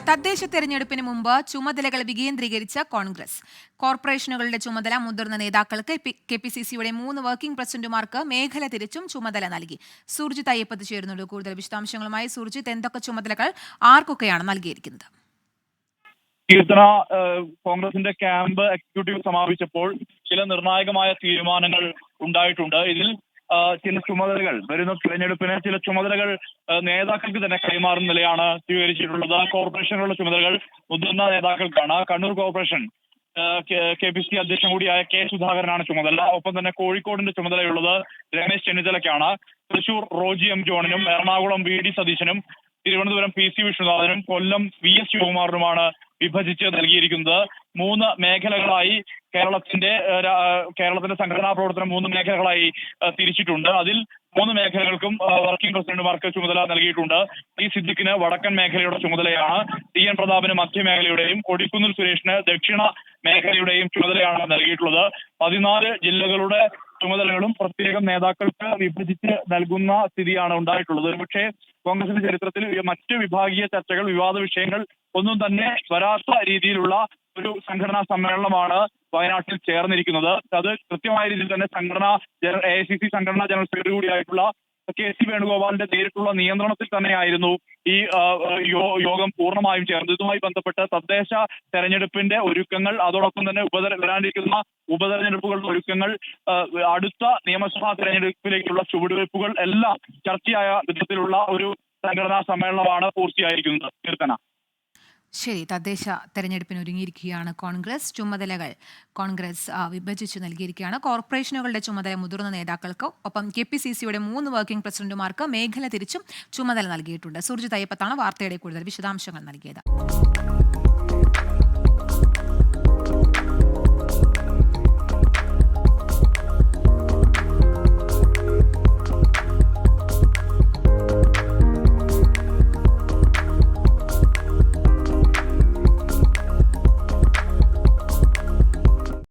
തദ്ദേശ തെരഞ്ഞെടുപ്പിന് മുമ്പ് ചുമതലകൾ വികേന്ദ്രീകരിച്ച കോൺഗ്രസ്. കോർപ്പറേഷനുകളുടെ ചുമതല മുതിർന്ന നേതാക്കൾക്ക് കെപിസിസിയുടെ 3 വർക്കിംഗ് പ്രസിഡന്റുമാർക്ക് മേഖല തിരിച്ചും ചുമതല നൽകി. സുർജിത് അയ്യപ്പത്ത് ചേരുന്നുണ്ട് കൂടുതൽ വിശദാംശങ്ങളുമായി. സുർജിത്, എന്തൊക്കെ ചുമതലകൾ ആർക്കൊക്കെയാണ് നൽകിയിരിക്കുന്നത്? കീർത്തന, കോൺഗ്രസിന്റെ ക്യാമ്പ് എക്സിക്യൂട്ടീവ് സമാപിച്ചപ്പോൾ ചില നിർണായകമായ തീരുമാനങ്ങൾ ഉണ്ടായിട്ടുണ്ട്. ഇതിൽ ചില ചുമതലകൾ വരുന്ന തിരഞ്ഞെടുപ്പിന് ചില ചുമതലകൾ നേതാക്കൾക്ക് തന്നെ കൈമാറുന്ന നിലയാണ് സ്വീകരിച്ചിട്ടുള്ളത്. കോർപ്പറേഷനുകളുടെ ചുമതലകൾ മുതിർന്ന നേതാക്കൾക്കാണ്. കണ്ണൂർ കോർപ്പറേഷൻ KPCC അധ്യക്ഷൻ കൂടിയായ കെ സുധാകരനാണ് ചുമതല. ഒപ്പം തന്നെ കോഴിക്കോടിന്റെ ചുമതലയുള്ളത് രമേശ് ചെന്നിത്തലയ്ക്കാണ്. തൃശൂർ റോജി എം ജോണിനും എറണാകുളം VD സതീശനും തിരുവനന്തപുരം PC വിഷ്ണുനാഥനും കൊല്ലം VS ശിവകുമാറിനുമാണ് വിഭജിച്ച് നൽകിയിരിക്കുന്നത്. 3 മേഖലകളായി കേരളത്തിന്റെ സംഘടനാ പ്രവർത്തനം 3 മേഖലകളായി തിരിച്ചിട്ടുണ്ട്. അതിൽ 3 മേഖലകൾക്കും വർക്കിംഗ് പ്രസിഡന്റുമാർക്ക് ചുമതല നൽകിയിട്ടുണ്ട്. സിദ്ദിഖിന് വടക്കൻ മേഖലയുടെ ചുമതലയാണ്. TN പ്രതാപന് മധ്യമേഖലയുടെയും കൊടിക്കുന്നിൽ സുരേഷിന് ദക്ഷിണ മേഖലയുടെയും ചുമതലയാണ് നൽകിയിട്ടുള്ളത്. 14 ജില്ലകളുടെ ചുമതലകളും പ്രത്യേകം നേതാക്കൾക്ക് വിഭജിച്ച് നൽകുന്ന സ്ഥിതിയാണ് ഉണ്ടായിട്ടുള്ളത്. ഒരുപക്ഷെ കോൺഗ്രസിന്റെ ചരിത്രത്തിൽ മറ്റ് വിഭാഗീയ ചർച്ചകൾ, വിവാദ വിഷയങ്ങൾ ഒന്നും തന്നെ വരാത്ത രീതിയിലുള്ള ഒരു സംഘടനാ സമ്മേളനമാണ് വയനാട്ടിൽ ചേർന്നിരിക്കുന്നത്. അത് കൃത്യമായ രീതിയിൽ തന്നെ AICC സംഘടനാ ജനറൽ സെക്രട്ടറി കൂടിയായിട്ടുള്ള KC വേണുഗോപാലിന്റെ നേരിട്ടുള്ള നിയന്ത്രണത്തിൽ തന്നെയായിരുന്നു ഈ യോഗം പൂർണ്ണമായും ചേർന്നത്. ഇതുമായി ബന്ധപ്പെട്ട് തദ്ദേശ തെരഞ്ഞെടുപ്പിന്റെ ഒരുക്കങ്ങൾ, അതോടൊപ്പം തന്നെ വരാനിരിക്കുന്ന ഉപതെരഞ്ഞെടുപ്പുകളുടെ ഒരുക്കങ്ങൾ, അടുത്ത നിയമസഭാ തെരഞ്ഞെടുപ്പിലേക്കുള്ള ചുവടുവയ്പ്പുകൾ എല്ലാം ചർച്ചയായ വിധത്തിലുള്ള ഒരു സംഘടനാ സമ്മേളനമാണ് പൂർത്തിയായിരിക്കുന്നത്. കീർത്തന, ശരി, തദ്ദേശ തെരഞ്ഞെടുപ്പിന് ഒരുങ്ങിയിരിക്കുകയാണ് കോൺഗ്രസ്. ചുമതലകൾ കോൺഗ്രസ് വിഭജിച്ച് നൽകിയിരിക്കുകയാണ്. കോർപ്പറേഷനുകളുടെ ചുമതല മുതിർന്ന നേതാക്കൾക്ക്, ഒപ്പം KPCCയുടെ 3 വർക്കിംഗ് പ്രസിഡന്റുമാർക്ക് മേഖല തിരിച്ചും ചുമതല നൽകിയിട്ടുണ്ട്. സുർജിത് അയ്യപ്പത്താണ് വാർത്തയുടെ കൂടുതൽ വിശദാംശങ്ങൾ നൽകിയത്.